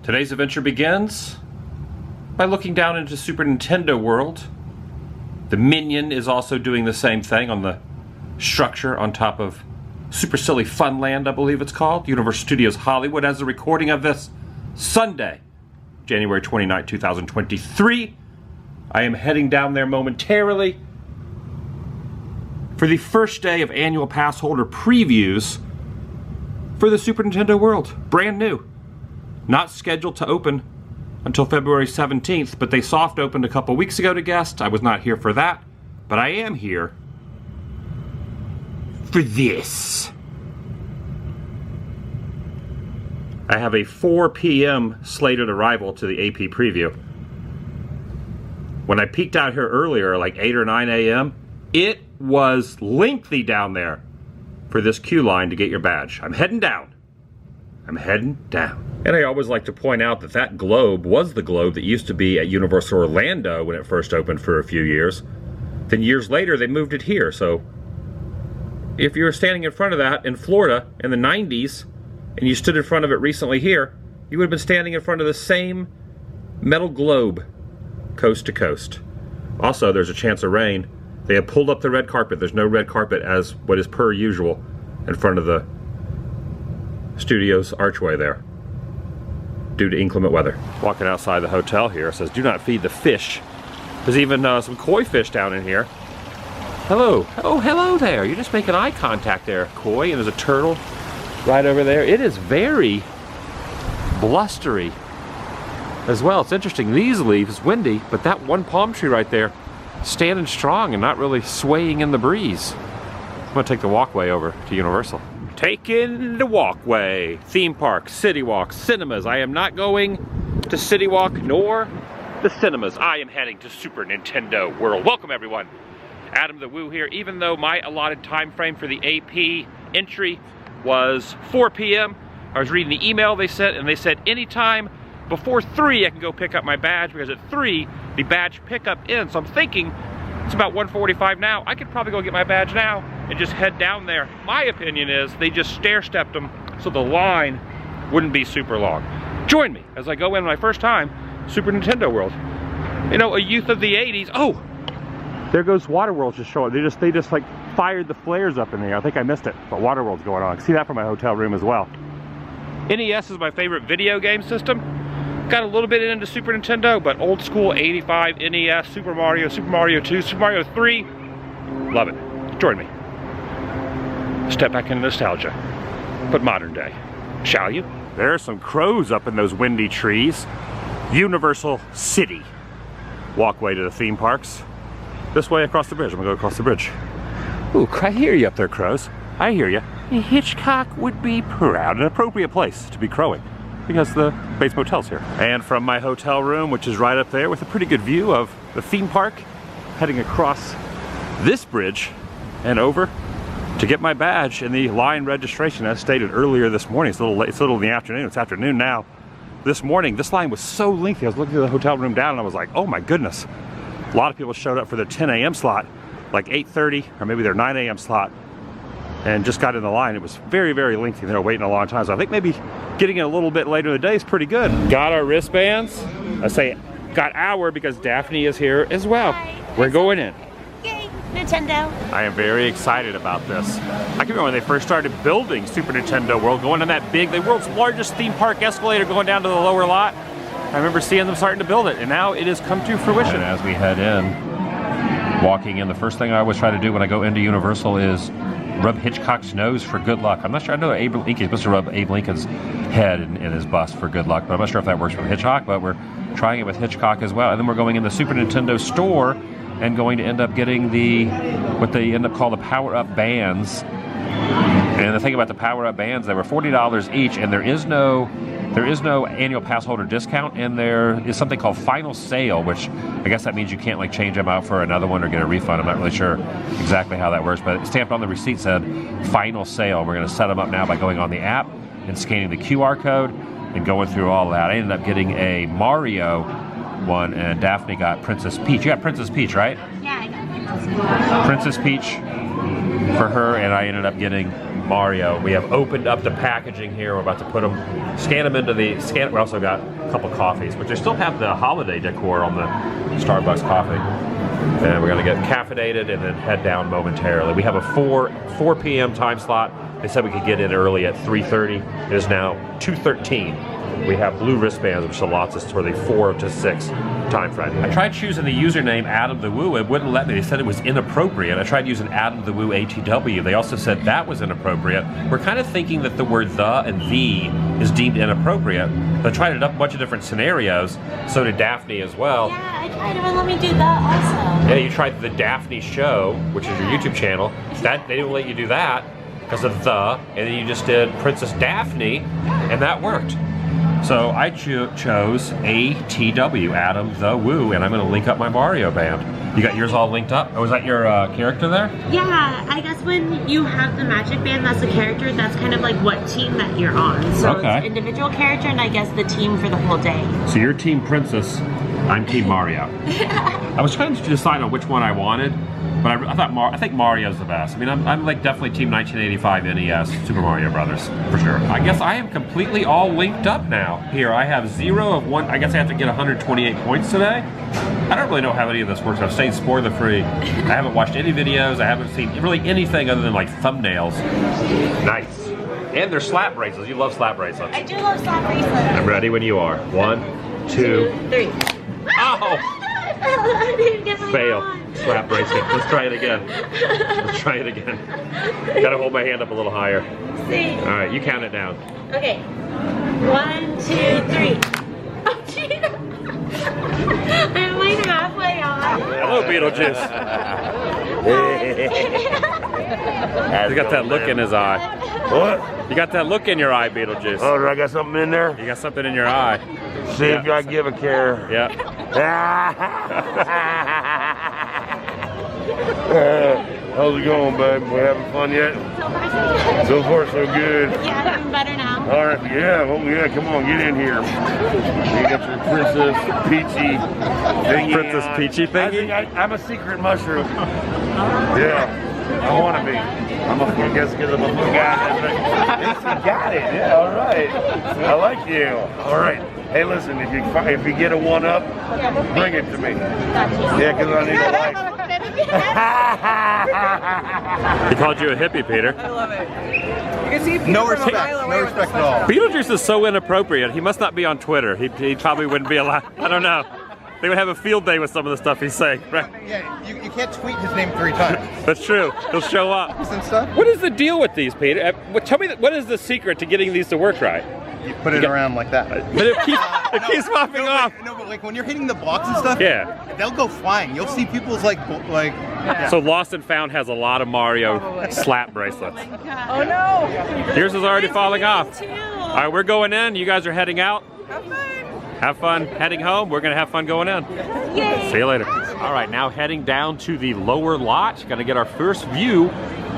Today's adventure begins by looking down into Super Nintendo World. The Minion is also doing the same thing on the structure on top of Super Silly Funland, I believe it's called. Universal Studios Hollywood as the recording of this Sunday, January 29, 2023. I am heading down there momentarily for the first day of annual pass holder previews for the Super Nintendo World. Brand new. Not scheduled to open until February 17th, but they soft opened a couple weeks ago to guests. I was not here for that, but I am here for this. I have a 4 p.m. slated arrival to the AP preview. When I peeked out here earlier, like 8 or 9 a.m., it was lengthy down there for this queue line to get your badge. I'm heading down. And I always like to point out that that globe was the globe that used to be at Universal Orlando when it first opened for a few years. Then years later, they moved it here. So if you were standing in front of that in Florida in the 90s, and you stood in front of it recently here, you would have been standing in front of the same metal globe, coast to coast. Also, there's a chance of rain. They have pulled up the red carpet. There's no red carpet as what is per usual in front of the studio's archway there, due to inclement weather. Walking outside the hotel here, it says, do not feed the fish. There's even some koi fish down in here. Hello. Oh, hello there. You're just making eye contact there, koi, and there's a turtle right over there. It is very blustery as well. It's interesting. These leaves, it's windy, but that one palm tree right there, standing strong and not really swaying in the breeze. I'm gonna take the walkway over to Universal. Taking the walkway. Theme park, City Walk, cinemas. I am not going to City Walk nor the cinemas. I am heading to Super Nintendo World. Welcome everyone. Adam the Woo here. Even though my allotted time frame for the AP entry was 4 p.m., I was reading the email they sent, and they said anytime before 3 I can go pick up my badge, because at 3 the badge pickup ends. So I'm thinking it's about 1:45 now. I could probably go get my badge now and just head down there. My opinion is they just stair-stepped them so the line wouldn't be super long. Join me as I go in my first time Super Nintendo World. You know, a youth of the 80s. Oh, there goes Waterworld just showing. They just like fired the flares up in the air. I think I missed it, but Waterworld's going on. I can see that from my hotel room as well. NES is my favorite video game system. Got a little bit into Super Nintendo, but old school 85 NES, Super Mario 2, Super Mario 3. Love it. Join me. Step back into nostalgia, but modern day. Shall you? There are some crows up in those windy trees. Universal City. Walkway to the theme parks. This way across the bridge. I'm gonna go across the bridge. Ooh, I hear you up there, crows. I hear you. Hitchcock would be proud. An appropriate place to be crowing, because the Bates Motel's here. And from my hotel room, which is right up there with a pretty good view of the theme park, heading across this bridge and over to get my badge in the line registration as stated earlier this morning. It's a little late, it's a little in the afternoon. It's afternoon now. This morning, this line was so lengthy. I was looking through the hotel room down and I was like, oh my goodness. A lot of people showed up for their 10 a.m. slot, like 8:30 or maybe their 9 a.m. slot, and just got in the line. It was very, very lengthy. They were waiting a long time. So I think maybe getting it a little bit later in the day is pretty good. Got our wristbands. I say got our because Daphne is here as well. Hi. We're going in. Yay, Nintendo. I am very excited about this. I can remember when they first started building Super Nintendo World, going on that big, the world's largest theme park escalator going down to the lower lot. I remember seeing them starting to build it, and now it has come to fruition. And as we head in, walking in, the first thing I always try to do when I go into Universal is rub Hitchcock's nose for good luck. I'm not sure. I know Abe Lincoln's supposed to rub Abe Lincoln's head in his bust for good luck, but I'm not sure if that works with Hitchcock, but we're trying it with Hitchcock as well. And then we're going in the Super Nintendo store and going to end up getting what they end up calling the power-up bands. And the thing about the power-up bands, they were $40 each, and there is no annual pass holder discount, and there is something called final sale, which I guess that means you can't like change them out for another one or get a refund. I'm not really sure exactly how that works, but stamped on the receipt said final sale. We're going to set them up now by going on the app and scanning the QR code and going through all that. I ended up getting a Mario one, and Daphne got Princess Peach. You got Princess Peach, right? Yeah, I got Princess Peach. Princess Peach for her, and I ended up getting Mario. We have opened up the packaging here. We're about to put them, scan them into the scan. We also got a couple coffees, but they still have the holiday decor on the Starbucks coffee. And we're gonna get caffeinated and then head down momentarily. We have a 4 p.m. time slot. They said we could get in early at 3:30. It is now 2:13. We have blue wristbands, which allows us for the 4 to 6 time frame. I tried choosing the username Adam the Woo. It wouldn't let me. They said it was inappropriate. I tried using Adam the Woo ATW. They also said that was inappropriate. We're kind of thinking that the word the and the is deemed inappropriate. I tried it up a bunch of different scenarios. So did Daphne as well. Yeah, I tried it. Wouldn't let me do that also. Yeah, you tried the Daphne Show, which is your YouTube channel. That they didn't let you do that because of the, and then you just did Princess Daphne, and that worked. So I chose ATW, Adam the Woo, and I'm going to link up my Mario band. You got yours all linked up? Oh, is that your character there? Yeah, I guess when you have the magic band that's a character, that's kind of like what team that you're on. So Okay. It's individual character and I guess the team for the whole day. So you're Team Princess, I'm Team Mario. I was trying to decide on which one I wanted, but I think Mario's the best. I mean, I'm like definitely Team 1985 NES, Super Mario Brothers, for sure. I guess I am completely all linked up now. Here, I have 0 of 1. I guess I have to get 128 points today. I don't really know how any of this works. I've stayed spoiler-free. I haven't watched any videos. I haven't seen really anything other than like thumbnails. Nice. And they're slap bracelets. You love slap bracelets. I do love slap bracelets. I'm ready when you are. 1, 2, 3. Oh! I didn't get my Fail. on. Slap bracelet. Let's try it again. Let's try it again. Gotta hold my hand up a little higher. See. All right, you count it down. Okay. 1, 2, 3. Oh, gee. I'm like halfway on. Hello, Beetlejuice. He's got that look in his eye. What? You got that look in your eye, Beetlejuice. Oh, do I got something in there? You got something in your eye. See if I give a care. Yeah. How's it going, babe? We having fun yet? So far, so good. Yeah, I'm better now. All right, yeah, well, yeah, come on, get in here. You got your Princess Peachy thingy. Princess on. Peachy I thingy? think I'm a secret mushroom. Yeah, I want to be. I guess because I'm a little guy. Yes, you got it. Yeah, all right. I like you. All right. Hey, listen, if you get a 1-up, bring it to me. Yeah, because I need a life. He called you a hippie, Peter. I love it. You can see Peter no respect, no respect at all. Beetlejuice is so inappropriate. He must not be on Twitter. He probably wouldn't be allowed. I don't know. They would have a field day with some of the stuff he's saying, right? Yeah, you can't tweet his name 3 times. That's true. He'll show up. And stuff. What is the deal with these, Peter? Tell me, what is the secret to getting these to work right? You put it around like that. But it keeps popping off. No, but like when you're hitting the blocks and stuff, Yeah. they'll go flying. You'll see people's like. Yeah. So Lost and Found has a lot of Mario slap bracelets. Oh no! Yours is already falling off. Too. All right, we're going in. You guys are heading out. Have fun heading home. We're gonna have fun going in. Yay! See you later. All right, now heading down to the lower lot. Gonna get our first view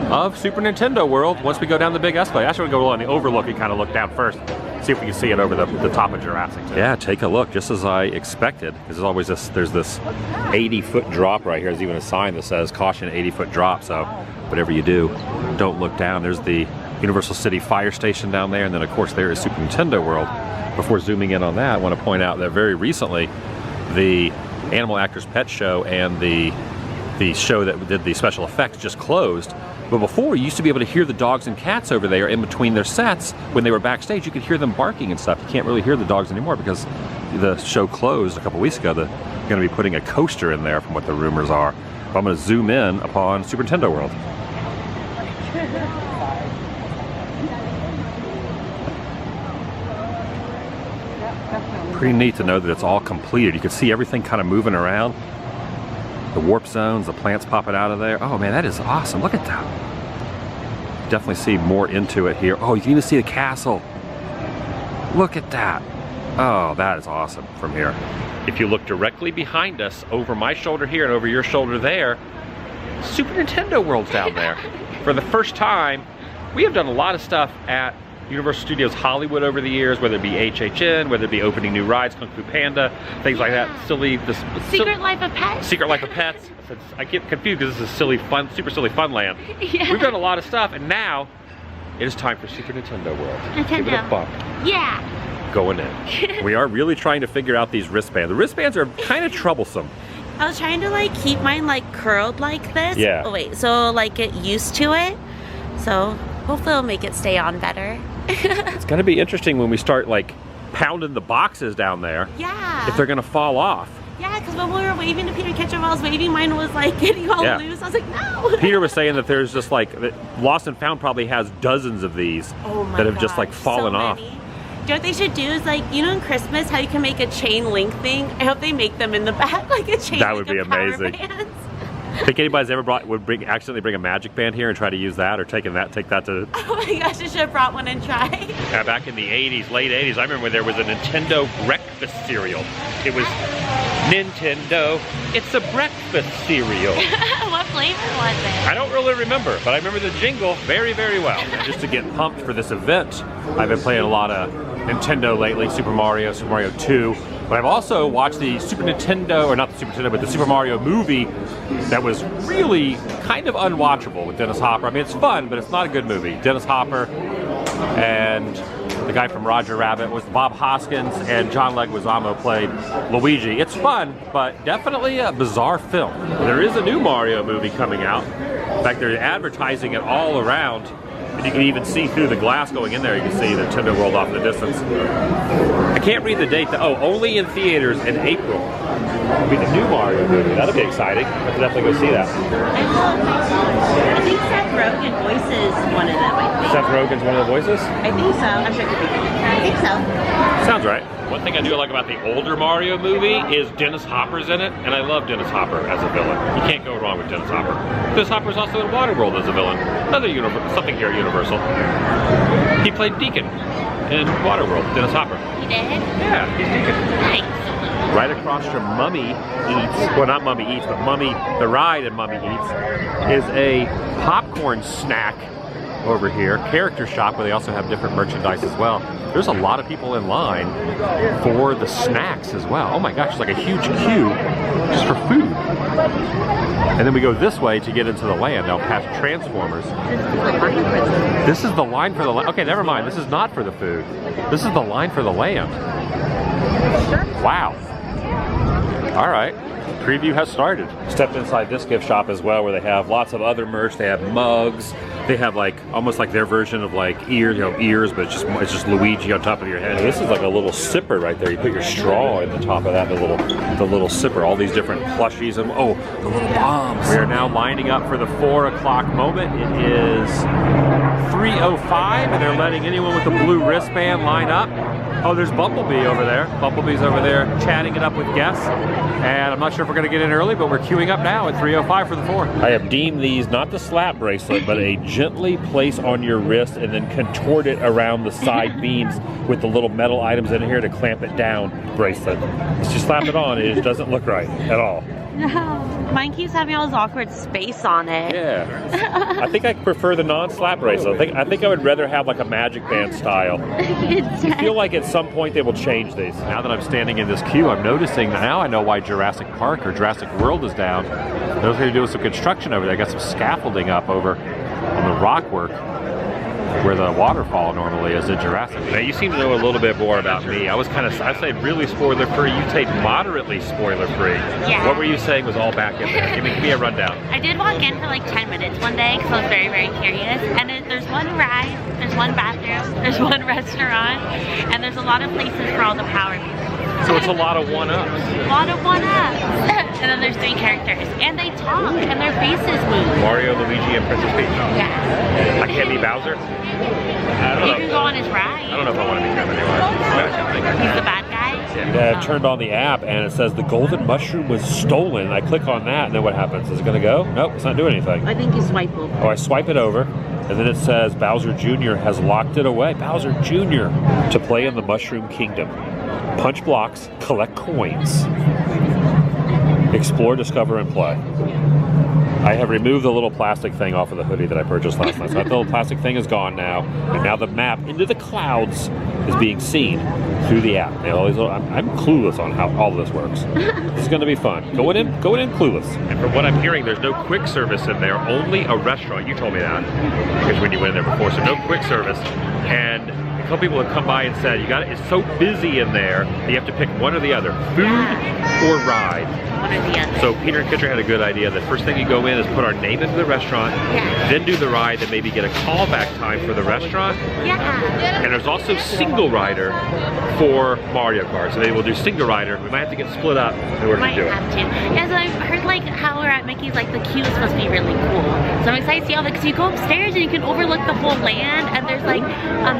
of Super Nintendo World once we go down the big escalator. Actually, we go on the overlook and kind of look down first. See if we can see it over the top of Jurassic. Yeah, take a look, just as I expected. There's always there's this 80-foot drop right here. There's even a sign that says caution 80-foot drop. So whatever you do, don't look down. There's the Universal City Fire Station down there. And then of course there is Super Nintendo World. Before zooming in on that, I want to point out that very recently, the Animal Actors Pet Show and the show that did the special effects just closed. But before, you used to be able to hear the dogs and cats over there in between their sets. When they were backstage, you could hear them barking and stuff. You can't really hear the dogs anymore because the show closed a couple weeks ago. They're going to be putting a coaster in there from what the rumors are. But I'm going to zoom in upon Super Nintendo World. Pretty neat to know that it's all completed. You can see everything kind of moving around. The warp zones, the plants popping out of there. Oh man, that is awesome. Look at that. Definitely see more into it here. Oh, you can even see the castle. Look at that. Oh, that is awesome from here. If you look directly behind us, over my shoulder here and over your shoulder there, Super Nintendo World's down there. For the first time, we have done a lot of stuff at Universal Studios Hollywood over the years, whether it be HHN, whether it be opening new rides, Kung Fu Panda, things like that. Secret Life of Pets. Secret Life of Pets. I get confused because this is silly fun, super silly fun land. Yeah. We've done a lot of stuff, and now it is time for Super Nintendo World. Give it a Nintendo. bump. Yeah. Going in. We are really trying to figure out these wristbands. The wristbands are kind of troublesome. I was trying to like keep mine like curled like this. Yeah. Oh wait, so like get used to it. So hopefully it'll make it stay on better. It's gonna be interesting when we start like pounding the boxes down there. Yeah. If they're gonna fall off. Yeah, because when we were waving to Peter Ketchup, I was waving, mine was like getting all loose. I was like, no. Peter was saying that there's just like, that Lost and Found probably has dozens of these that have just like fallen off. You know what they should do is like, you know in Christmas how you can make a chain link thing? I hope they make them in the back, like a chain That link would be of power amazing. bands. Think anybody's ever accidentally bring a magic band here and try to use that, or take that to... Oh my gosh, I should have brought one and tried. Yeah, back in the 80s, late 80s, I remember there was a Nintendo breakfast cereal. It was Nintendo, it's a breakfast cereal. What flavor was it? I don't really remember, but I remember the jingle very, very well. Just to get pumped for this event, I've been playing a lot of Nintendo lately, Super Mario 2. But I've also watched the Super Nintendo, or not the Super Nintendo, but the Super Mario movie that was really kind of unwatchable with Dennis Hopper. I mean, it's fun, but it's not a good movie. Dennis Hopper and the guy from Roger Rabbit was Bob Hoskins, and John Leguizamo played Luigi. It's fun, but definitely a bizarre film. There is a new Mario movie coming out. In fact, they're advertising it all around. And you can even see through the glass going in there. You can see the Nintendo World off in the distance. I can't read the date. Oh, only in theaters in April. It'll be the new Mario movie. That'll be exciting. I can definitely go see that. I think Seth Rogen voices one of them, I think. Seth Rogen's one of the voices? I think so. I'm sure I think so. Sounds right. One thing I do like about the older Mario movie is Dennis Hopper's in it, and I love Dennis Hopper as a villain. You can't go wrong with Dennis Hopper. Dennis Hopper's also in Waterworld as a villain. Something here at Universal. He played Deacon in Waterworld, Dennis Hopper. He did? Yeah, he's Deacon. Nice. Right across from Mummy Eats, well not Mummy Eats, but Mummy, the ride in Mummy Eats, is a popcorn snack over here, character shop, where they also have different merchandise as well. There's a lot of people in line for the snacks as well. Oh my gosh, it's like a huge queue just for food. And then we go this way to get into the land, now past Transformers. This is the line for the land. Okay, never mind, this is not for the food. This is the line for the land. Wow. All right. Preview has started. Stepped inside this gift shop as well, where they have lots of other merch. They have mugs. They have like almost like their version of like ears, but it's just Luigi on top of your head. This is like a little sipper right there. You put your straw in the top of that, the little sipper. All these different plushies and oh, the little bombs. We are now lining up for the 4 o'clock moment. It is 3:05, and they're letting anyone with the blue wristband line up. Oh, there's Bumblebee over there. Bumblebee's over there chatting it up with guests. And I'm not sure if we're going to get in early, but we're queuing up now at 3:05 for the 4. I have deemed these not the slap bracelet, but a gently place on your wrist and then contort it around the side beams with the little metal items in here to clamp it down bracelet. It's just slap it on, it just doesn't look right at all. No, mine keeps having all this awkward space on it. Yeah. I think I prefer the non-slap bracelet. I think I would rather have like a Magic Band style. I feel like at some point they will change these. Now that I'm standing in this queue, I'm noticing now I know why Jurassic Park or Jurassic World is down. They're going to do some construction over there. Got some scaffolding up over on the rock work where the waterfall normally is in Jurassic. Now you seem to know a little bit more about me. I say really spoiler free. You take moderately spoiler free. Yeah. What were you saying was all back in there? Give me a rundown. I did walk in for like 10 minutes one day because I was very, very curious. And there's one ride, there's one bathroom, there's one restaurant, and there's a lot of places for all the power people. So it's a lot of one-ups. A lot of one-ups. And then there's 3 characters. And they talk, and their faces move. Mario, Luigi, and Princess Peach. Yeah. I can't be Bowser? I don't You know. can go on his ride. I don't know if I want to be him anymore. He's the bad guy. Yeah, I turned on the app and it says the golden mushroom was stolen. I click on that and then what happens? Is it going to go? Nope, it's not doing anything. I think you swipe over. Oh, I swipe it over and then it says Bowser Jr. has locked it away. Bowser Jr. to play in the Mushroom Kingdom. Punch blocks, collect coins. Explore, discover, and play. I have removed the little plastic thing off of the hoodie that I purchased last night. So that little plastic thing is gone now. And now the map into the clouds is being seen through the app. You know, I'm clueless on how all of this works. This is going to be fun. Going in clueless. And from what I'm hearing, there's no quick service in there, only a restaurant. You told me that, because when you went in there before, so no quick service. And a couple people have come by and said, it's so busy in there that you have to pick one or the other, food or ride. One or the other. So Peter and Kitcher had a good idea. The first thing you go in is put our name into the restaurant, then do the ride, then maybe get a callback time for the restaurant. Yeah. And there's also single rider for Mario Kart. So they will do single rider. We might have to get split up in order to do it. Might have to. Yeah, so I've heard like how we're at Mickey's, like the queue is supposed to be really cool. So I'm excited to see all that, because you go upstairs and you can overlook the whole land, and there's like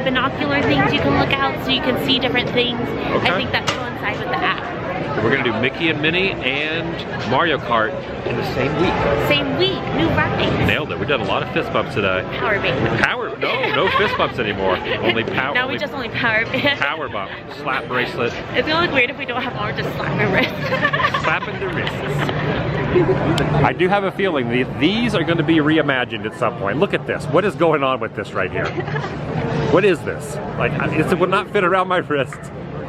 binocular things you can look out so you can see different things. Okay. I think that coincides with the app. So we're gonna do Mickey and Minnie and Mario Kart in the same week. Same week, new rides. Nailed it. We did a lot of fist bumps today. Power band. Power? No fist bumps anymore. Only power. Now we just only power band. Power bump. Slap bracelet. It's gonna look weird if we don't have more, just slap our wrist. Slapping the wrists. I do have a feeling these are going to be reimagined at some point. Look at this. What is going on with this right here? What is this? Like, it would not fit around my wrist.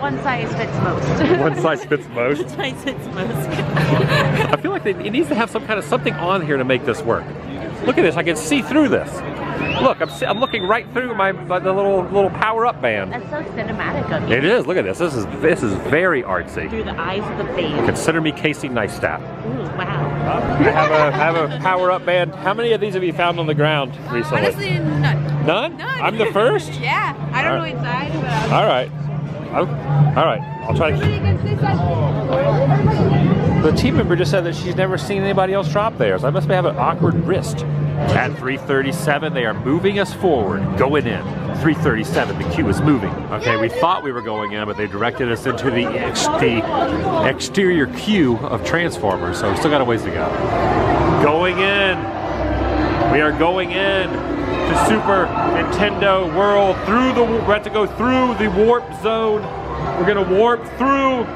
One size fits most. One size fits most. One size fits most. I feel like it needs to have something on here to make this work. Look at this. I can see through this. Look, I'm looking right through the little power-up band. That's so cinematic of you. It is. Look at this. This is very artsy. Through the eyes of the face. Consider me Casey Neistat. Ooh, wow. I have a power-up band. How many of these have you found on the ground recently? Honestly, none. None? None. I'm the first? Yeah. I don't know inside, but I was... All right. All right. I'll try to keep... The team member just said that she's never seen anybody else drop theirs. I must have an awkward wrist. At 3:37, they are moving us forward. Going in. 3:37, the queue is moving. Okay, we thought we were going in, but they directed us into the exterior queue of Transformers, so we still got a ways to go. Going in. We are going in to Super Nintendo World. We have to go through the warp zone. We're gonna warp through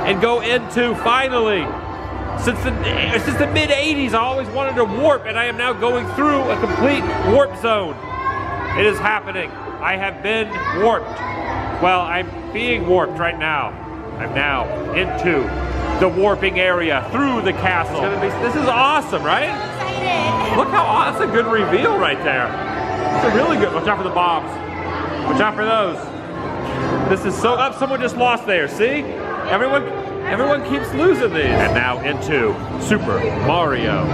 and go into, finally, since the mid-'80s, I always wanted to warp, and I am now going through a complete warp zone. It is happening. I have been warped. Well, I'm being warped right now. I'm now into the warping area through the castle. This is awesome, right? I'm excited. Look how awesome. That's a good reveal right there. It's a really good. Watch out for the bombs. Watch out for those. This is so up. Someone just lost there. See? Everyone keeps losing these. And now into Super Mario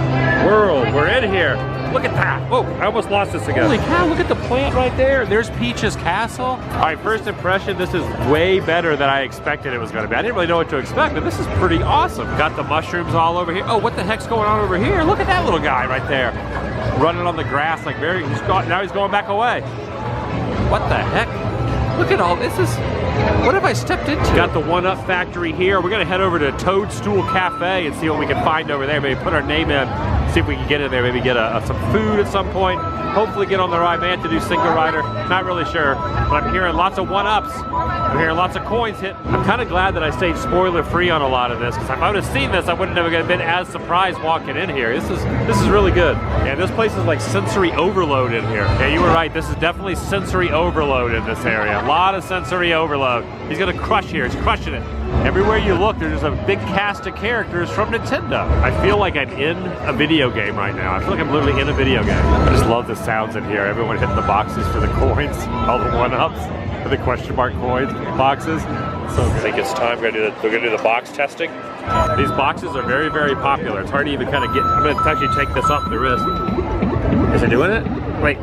World. We're in here. Look at that. Oh, I almost lost this again. Holy cow, look at the plant right there. There's Peach's castle. All right, first impression, this is way better than I expected it was going to be. I didn't really know what to expect, but this is pretty awesome. Got the mushrooms all over here. Oh, what the heck's going on over here? Look at that little guy right there. Running on the grass like now he's going back away. What the heck? Look at all this. What have I stepped into? Got the one-up factory here. We're gonna head over to Toadstool Cafe and see what we can find over there. Maybe put our name in, see if we can get in there. Maybe get some food at some point. Hopefully get on the ride. May have to do single rider. Not really sure, but I'm hearing lots of one-ups. I'm hearing lots of coins hit. I'm kind of glad that I stayed spoiler-free on a lot of this, because if I would have seen this, I wouldn't have been as surprised walking in here. This is really good. Yeah, this place is like sensory overload in here. Yeah, you were right. This is definitely sensory overload in this area. A lot of sensory overload. He's gonna crush here. He's crushing it. Everywhere you look, there's a big cast of characters from Nintendo. I feel like I'm in a video game right now. I feel like I'm literally in a video game. I just love the sounds in here. Everyone hitting the boxes for the coins, all the one-ups, for the question mark coins, boxes. So I think it's time. We're gonna do the box testing. These boxes are very, very popular. It's hard to even kind of get. I'm gonna actually take this off the wrist. Is it doing it? Wait,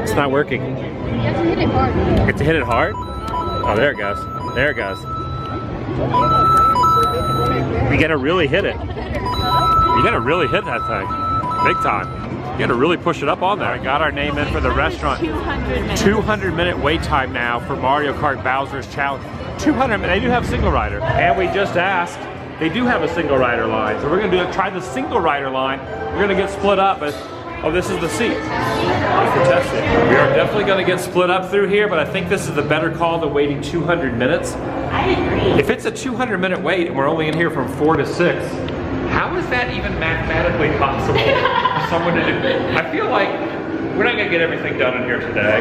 it's not working. You have to hit it hard. You have to hit it hard? Oh, there it goes. There it goes. You gotta really hit it. You gotta really hit that thing. Big time. You gotta really push it up on there. I got our name in for the restaurant. 200 minutes. 200-minute wait time now for Mario Kart Bowser's Challenge. 200 minutes. They do have single rider. And we just asked, they do have a single rider line. So we're gonna try the single rider line. We're gonna get split up. Oh, this is the seat. That's the test seat. We are definitely gonna get split up through here, but I think this is the better call than waiting 200 minutes. I agree. If it's a 200-minute wait and we're only in here from 4 to 6, How is that even mathematically possible for someone to do? I feel like we're not gonna get everything done in here today.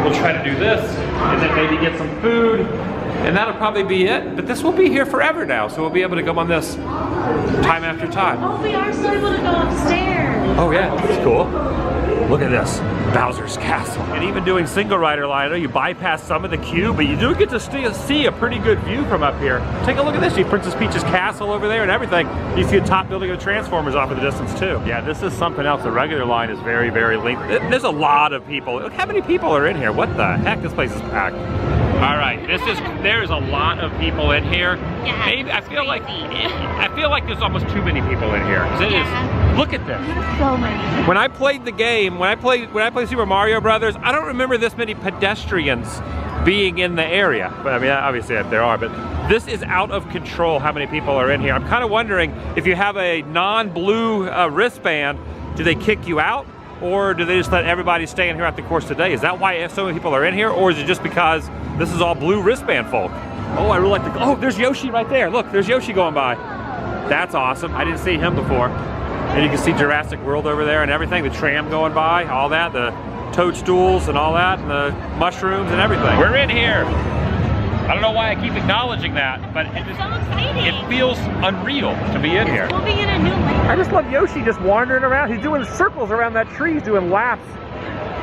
We'll try to do this, and then maybe get some food, and that'll probably be it. But this will be here forever now, so we'll be able to go on this time after time. Oh, we are still able to go upstairs. Oh yeah, that's cool. Look at this, Bowser's Castle. And even doing single rider line, I know you bypass some of the queue, but you do get to see a pretty good view from up here. Take a look at this, you see Princess Peach's castle over there and everything. You see the top building of the Transformers off in the distance too. Yeah, this is something else. The regular line is very, very lengthy. There's a lot of people. Look how many people are in here. What the heck, this place is packed. All right, there's a lot of people in here. Yeah, maybe I feel like there's almost too many people in here. It is. Look at this. So many. When I played the game, when I played Super Mario Brothers, I don't remember this many pedestrians being in the area. But I mean, obviously there are, but this is out of control how many people are in here. I'm kind of wondering if you have a non-blue wristband, do they kick you out? Or do they just let everybody stay in here at the course today? Is that why so many people are in here? Or is it just because this is all blue wristband folk? Oh, I really like the, oh, there's Yoshi right there. Look, there's Yoshi going by. That's awesome. I didn't see him before. And you can see Jurassic World over there and everything, the tram going by, all that, the Toadstools and all that, and the mushrooms and everything. We're in here. I don't know why I keep acknowledging that, but it just, So exciting. it feels unreal to be in here. We'll be in a new land. I just love Yoshi just wandering around. He's doing circles around that tree. He's doing laps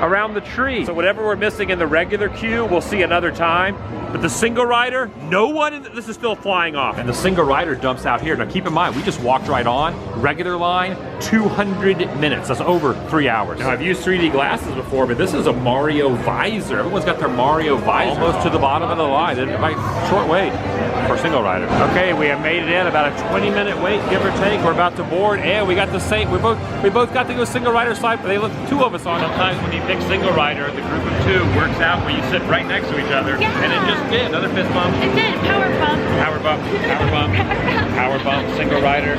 around the tree. So whatever we're missing in the regular queue, we'll see another time. But the single rider, no one, this is still flying off. And the single rider dumps out here. Now keep in mind, we just walked right on. Regular line, 200 minutes. That's over 3 hours. Now I've used 3D glasses before, but this is a Mario visor. Everyone's got their Mario visor. Almost to the bottom of the line. It might short wait for single rider. Okay, we have made it in, about a 20-minute wait, give or take. We're about to board, and we got the same, we both got to go single rider side, but they look, two of us on. Sometimes when you pick single rider, the group of two works out where you sit right next to each other, and it just did. Another fist bump. It did. Power bump. Power bump. Power bump. Power bump. Single rider.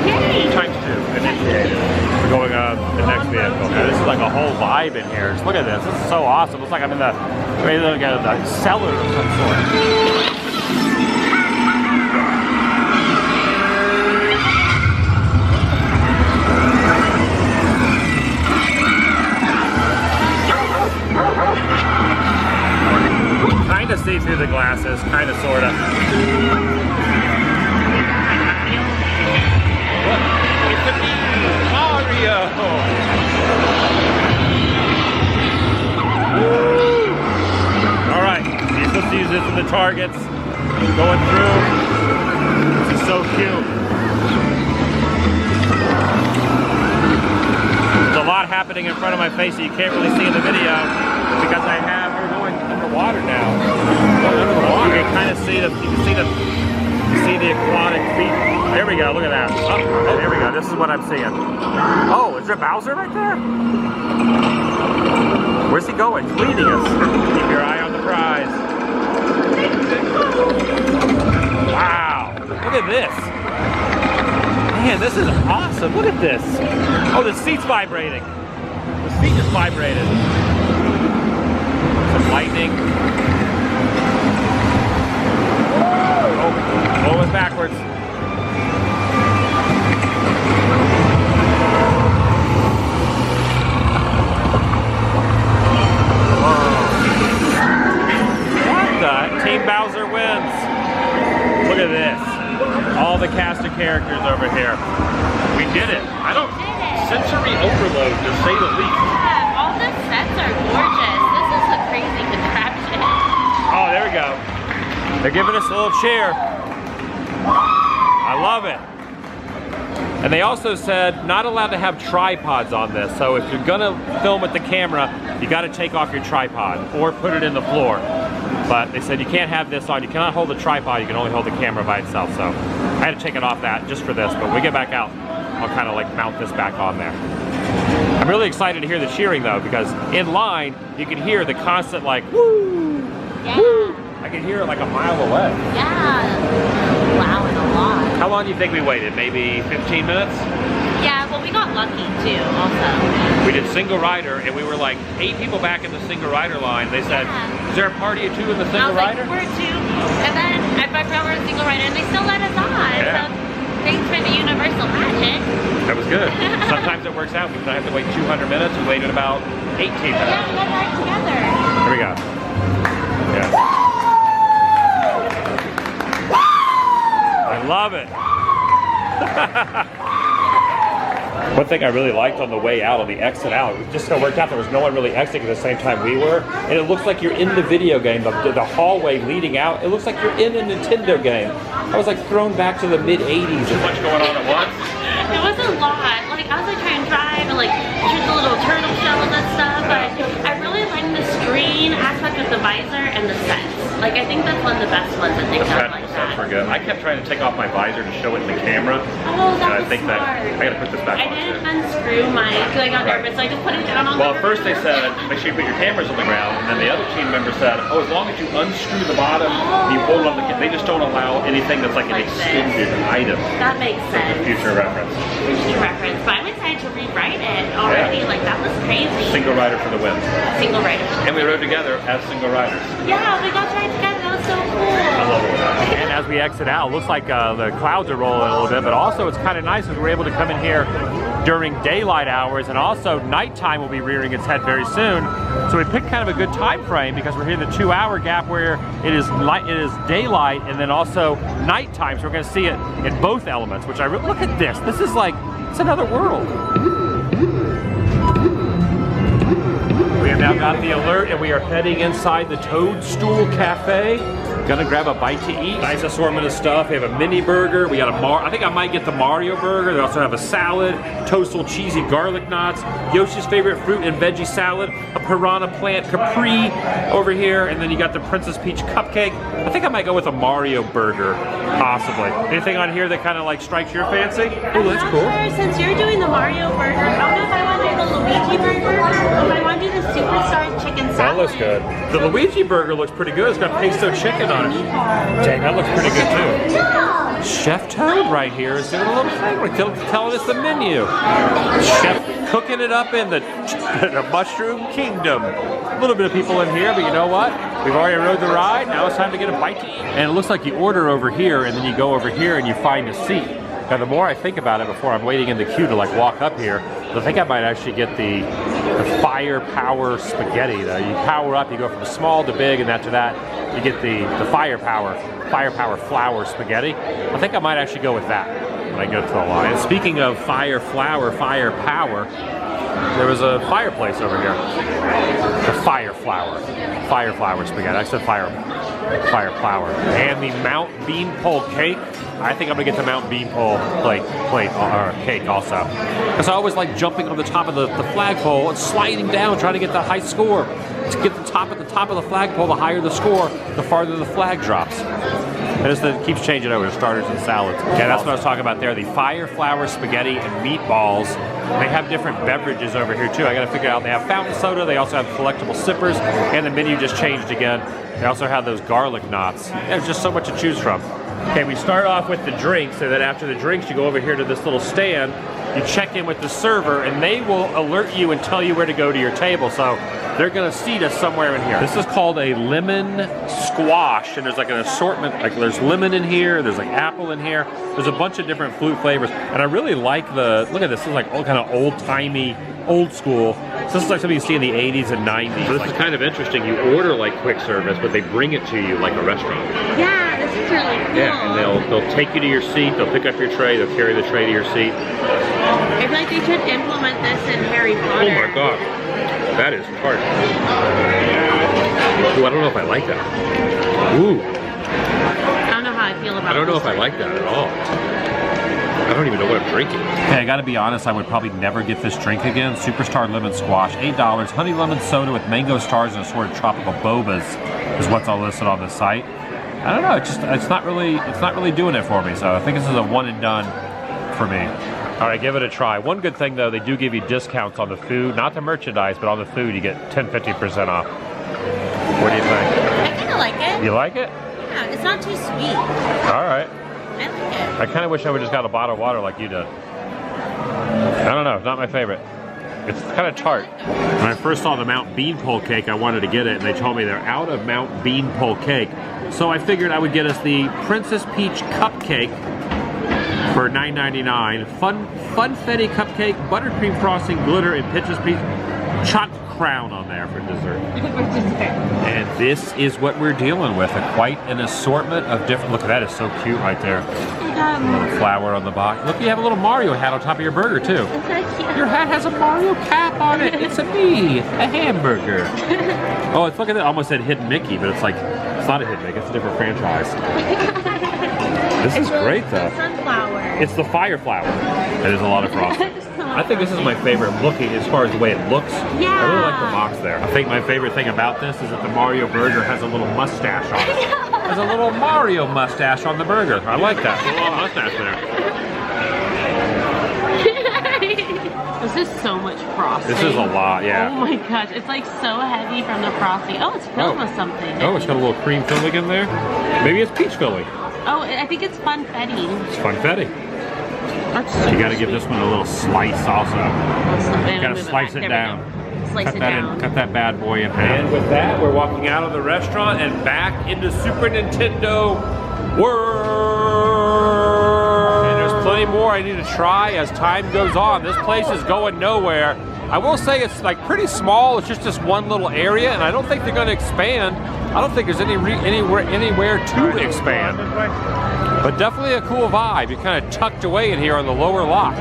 Yay. ×2. Initiated. We're going the next vehicle. Now, this is like a whole vibe in here. Just look at this. This is so awesome. Looks like I'm in the cellar of some sort. Kind of see through the glasses, kind of, sort of. What? It's a Mario! All right, let's use this for the targets. Going through. This is so cute. There's a lot happening in front of my face that you can't really see in the video because we're going underwater now. Under the water. You can kind of see the aquatic feet. There we go, look at that. Oh, there we go, this is what I'm seeing. Oh, is there Bowser right there? Where's he going? He's leading us. Keep your eye on the prize. Wow, look at this. Man, this is awesome. Look at this. Oh, the seat's vibrating. The seat is vibrated. Some lightning. Oh, almost backwards. What the? Team Bowser wins. Look at this. All the cast of characters over here. We did it. Sensory overload, to say the least. Yeah, all the sets are gorgeous. This is a crazy contraption. Oh, there we go. They're giving us a little cheer. I love it. And they also said not allowed to have tripods on this. So if you're gonna film with the camera, you gotta take off your tripod or put it in the floor. But they said you can't have this on. You cannot hold the tripod, you can only hold the camera by itself. So I had to take it off that just for this, but when we get back out, I'll kind of like mount this back on there. I'm really excited to hear the cheering though, because in line, you can hear the constant like, woo, Yeah. woo. I can hear it like a mile away. Yeah. Wow, and a lot. How long do you think we waited? Maybe 15 minutes? Yeah, well, we got lucky too, also. We did single rider, and we were like 8 people back in the single rider line. They said, Yeah. is there a party of 2 in the I single was rider? like, we're 2. And then I found we're a single rider, and they still let us on. Yeah. So thanks for the universal pass. and I have to wait 200 minutes. We waited about 18 minutes. Yeah, we got right together. Here we go. Yeah. I love it. One thing I really liked on the way out, on the exit out, it just so worked out there was no one really exiting at the same time we were, and it looks like you're in the video game. The hallway leading out, it looks like you're in a Nintendo game. I was like thrown back to the mid-80s. Too much going on at once? It was a lot. Like, I was like trying to drive and like shoot the little turtle shells and stuff, but I really like the screen aspect of the visor and the sets. Like, I think that's one of the best ones that they've done like that. Were good. I kept trying to take off my visor to show it in the camera. Oh, that was smart. I gotta put this back on. I didn't unscrew mine because I got nervous, so I just put it down on the Well, at first they said, make sure you put your cameras on the ground, and then the other team member said, oh, as long as you unscrew the bottom, you hold on the they just don't allow anything that's like an extended item. That makes sense. Future reference. Future reference. But I'm excited to rewrite it already. Yeah. Like, that was crazy. Single rider for the win. Single rider. And we rode together as single riders. Yeah, we got to ride together. That was so cool. I love it. And as we exit out, it looks like the clouds are rolling a little bit, but also it's kind of nice because we're able to come in here during daylight hours, and also nighttime will be rearing its head very soon. So we picked kind of a good time frame because we're here in the 2-hour gap where it is daylight and then also nighttime. So we're going to see it in both elements, which look at this. This is like, it's another world. We have now got the alert and we are heading inside the Toadstool Cafe. Gonna grab a bite to eat. Nice assortment of stuff. We have a mini burger. We got I think I might get the Mario burger. They also have a salad, Toadstool cheesy garlic knots, Yoshi's favorite fruit and veggie salad, a piranha plant capri over here, and then you got the Princess Peach cupcake. I think I might go with a Mario burger, possibly. Anything on here that kind of like strikes your fancy? Oh, that's cool. Sure, since you're doing the Mario burger, I don't know if I want to do the Luigi burger or if I want to do the Superstar chicken salad. That looks good. The Luigi burger looks pretty good. It's got pesto chicken on it. Dang, that looks pretty good too. Chef Toad right here is doing a little thing. We're telling us the menu. Chef cooking it up in the Mushroom Kingdom. A little bit of people in here, but you know what? We've already rode the ride. Now it's time to get a bite to eat. And it looks like you order over here, and then you go over here and you find a seat. Now, the more I think about it before I'm waiting in the queue to like walk up here, I think I might actually get the firepower spaghetti. Though you power up, you go from small to big, and after that, you get the firepower flour spaghetti. I think I might actually go with that when I go to the line. And speaking of firepower, there was a fireplace over here. The fireflower spaghetti. I said firepower. And the Mount Beanpole cake. I think I'm gonna get the Mount Beanpole cake also. Because I always like jumping on the top of the flagpole and sliding down, trying to get that high score. To get the top of the flagpole, the higher the score, the farther the flag drops. And it keeps changing over to starters and salads. Yeah, that's what I was talking about there. The fireflower spaghetti and meatballs. They have different beverages over here too. I gotta figure out, they have fountain soda, they also have collectible sippers, and the menu just changed again. They also have those garlic knots. There's just so much to choose from. Okay, we start off with the drinks, and then after the drinks, you go over here to this little stand, you check in with the server, and they will alert you and tell you where to go to your table. So they're gonna seat us somewhere in here. This is called a lemon squash, and there's like an assortment, like there's lemon in here, there's like apple in here, there's a bunch of different fruit flavors, and I really like look at this, this is like kind of old-timey, old school. So this is like something you see in the 80s and 90s. So this is kind of interesting. You order like quick service, but they bring it to you like a restaurant. Yeah, this is really cool. Yeah, and they'll take you to your seat, they'll pick up your tray, they'll carry the tray to your seat. I feel like they should implement this in Harry Potter. Oh my god, that is tart. Ooh, I don't know if I like that. Ooh. I don't know how I feel about it. I don't know if I like that at all. I don't even know what I'm drinking. Okay, I gotta be honest, I would probably never get this drink again. Superstar Lemon Squash, $8. Honey lemon soda with mango stars and assorted tropical bobas is what's all listed on the site. I don't know, it's not really doing it for me, so I think this is a one and done for me. All right, give it a try. One good thing though, they do give you discounts on the food, not the merchandise, but on the food you get 10–50% off. What do you think? I kind of like it. You like it? Yeah, it's not too sweet. All right. I like it. I kind of wish I would just got a bottle of water like you did. I don't know, it's not my favorite. It's kind of tart. When I first saw the Mount Beanpole cake, I wanted to get it, and they told me they're out of Mount Beanpole cake. So I figured I would get us the Princess Peach cupcake for $9.99. Funfetti cupcake, buttercream frosting, glitter, and Pitches Peach chopped crown on there for dessert. And this is what we're dealing with. Quite an assortment of different. Look, that is so cute right there. A little flower on the box. Look, you have a little Mario hat on top of your burger too. Your hat has a Mario cap on it. It's a hamburger. Oh, it's look at that. I almost said Hidden Mickey, but it's like it's not a Hidden Mickey. It's a different franchise. This is great though. Sunflower. It's the fire flower. That is a lot of frosting. I think this is my favorite looking as far as the way it looks. Yeah. I really like the box there. I think my favorite thing about this is that the Mario burger has a little mustache on it. There's a little Mario mustache on the burger. I like that. A little mustache there. This is so much frosting. This is a lot, yeah. Oh my gosh, it's like so heavy from the frosting. Oh, it's filled with something. Oh, it's got a little cream filling in there. Maybe it's peach filling. Oh, I think it's funfetti. It's funfetti. That's so You got to give this one a little slice also. You got to slice it down. Slice it down. Cut that bad boy in half. And with that, we're walking out of the restaurant and back into Super Nintendo World. And there's plenty more I need to try as time goes on. This place is going nowhere. I will say it's like pretty small. It's just this one little area, and I don't think they're going to expand. I don't think there's anywhere to expand. But definitely a cool vibe. You're kind of tucked away in here on the lower lot.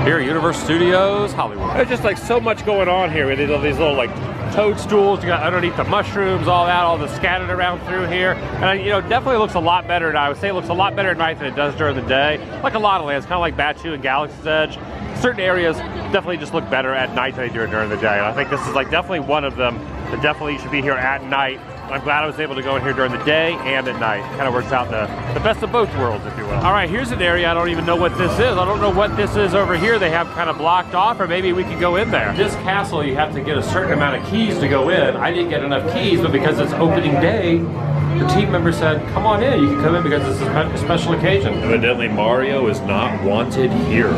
Here, Universal Studios, Hollywood. There's just like so much going on here with these little like toadstools. You got underneath the mushrooms, all that, all the scattered around through here. And you know, definitely looks a lot better. And I would say it looks a lot better at night than it does during the day. Like a lot of lands, kind of like Batu and Galaxy's Edge. Certain areas definitely just look better at night than they do during the day. And I think this is like definitely one of them that definitely should be here at night. I'm glad I was able to go in here during the day and at night. Kind of works out the best of both worlds, if you will. All right, here's an area I don't even know what this is. I don't know what this is over here. They have kind of blocked off, or maybe we could go in there. This castle, you have to get a certain amount of keys to go in. I didn't get enough keys, but because it's opening day, the team member said, come on in, you can come in because this is a special occasion. Evidently, Mario is not wanted here.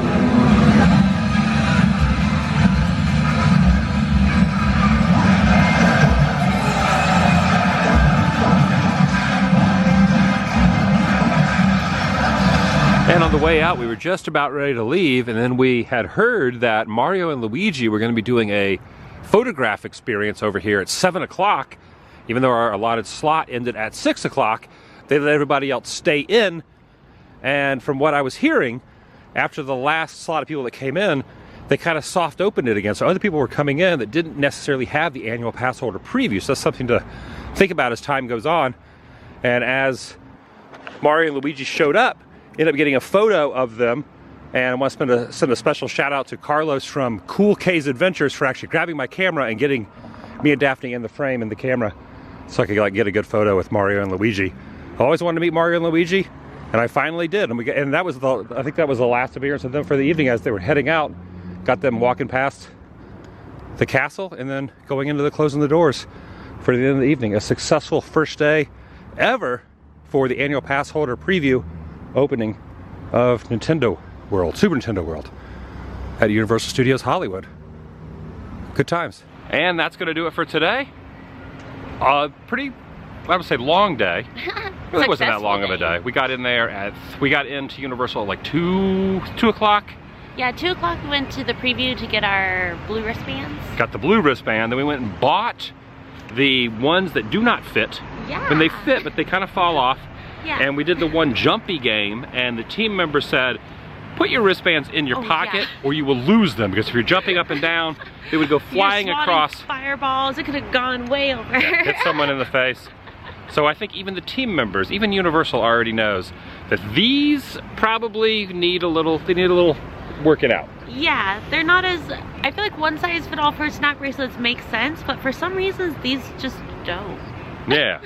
And on the way out, we were just about ready to leave, and then we had heard that Mario and Luigi were going to be doing a photograph experience over here at 7 o'clock. Even though our allotted slot ended at 6 o'clock, they let everybody else stay in. And from what I was hearing, after the last slot of people that came in, they kind of soft opened it again. So other people were coming in that didn't necessarily have the annual pass holder preview. So that's something to think about as time goes on. And as Mario and Luigi showed up, ended up getting a photo of them, and I want to send a special shout out to Carlos from Cool K's Adventures for actually grabbing my camera and getting me and Daphne in the frame in the camera so I could like get a good photo with Mario and Luigi. I always wanted to meet Mario and Luigi, and I finally did. And that was I think that was the last appearance of them for the evening. As they were heading out, got them walking past the castle and then going into the closing the doors for the end of the evening. A successful first day ever for the annual pass holder preview opening of Nintendo World, Super Nintendo World at Universal Studios Hollywood. Good times. And that's gonna do it for today. Pretty, I would say long day. Really wasn't that long of a day. We got in there we got into Universal at like 2 o'clock. Yeah, 2 o'clock we went to the preview to get our blue wristbands. Got the blue wristband, then we went and bought the ones that do not fit. Yeah. And they fit, but they kind of fall off. Yeah. And we did the one jumpy game, and the team member said, put your wristbands in your pocket or you will lose them, because if you're jumping up and down, they would go flying across. Fireballs, it could have gone way over. Yeah, hit someone in the face. So I think even the team members, even Universal already knows that these probably need a little, working out. Yeah, they're not as, I feel like one size fit all for snack bracelets makes sense, but for some reasons these just don't. Yeah.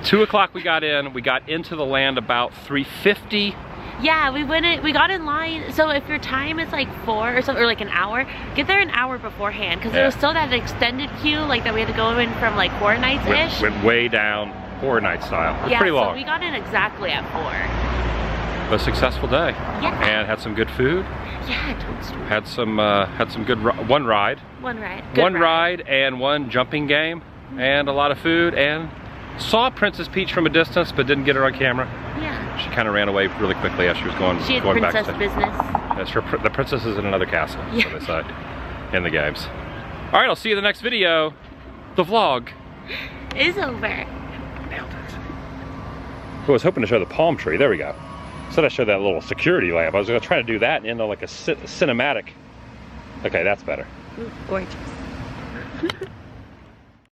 2 o'clock we got in. We got into the land about 3:50. Yeah, we got in line. So if your time is like 4 or something, or like an hour, get there an hour beforehand, because there was still that extended queue, like that we had to go in from like Horror Nights-ish. Went way down, Horror Night style. It was pretty long. So we got in exactly at 4. A successful day. Yeah. And had some good food. Yeah, Toadstool. Had some good one ride. One ride. One ride and one jumping game, and a lot of food, and saw Princess Peach from a distance, but didn't get her on camera. Yeah. She kind of ran away really quickly as she was going, She had going princess back to business. That's the princess is in another castle, Yeah. so they say, in the games. All right, I'll see you in the next video. The vlog Is over. nailed it. I was hoping to show the palm tree. There we go. Instead I showed that little security lamp. I was gonna try to do that and like a cinematic. Okay, that's better. Gorgeous.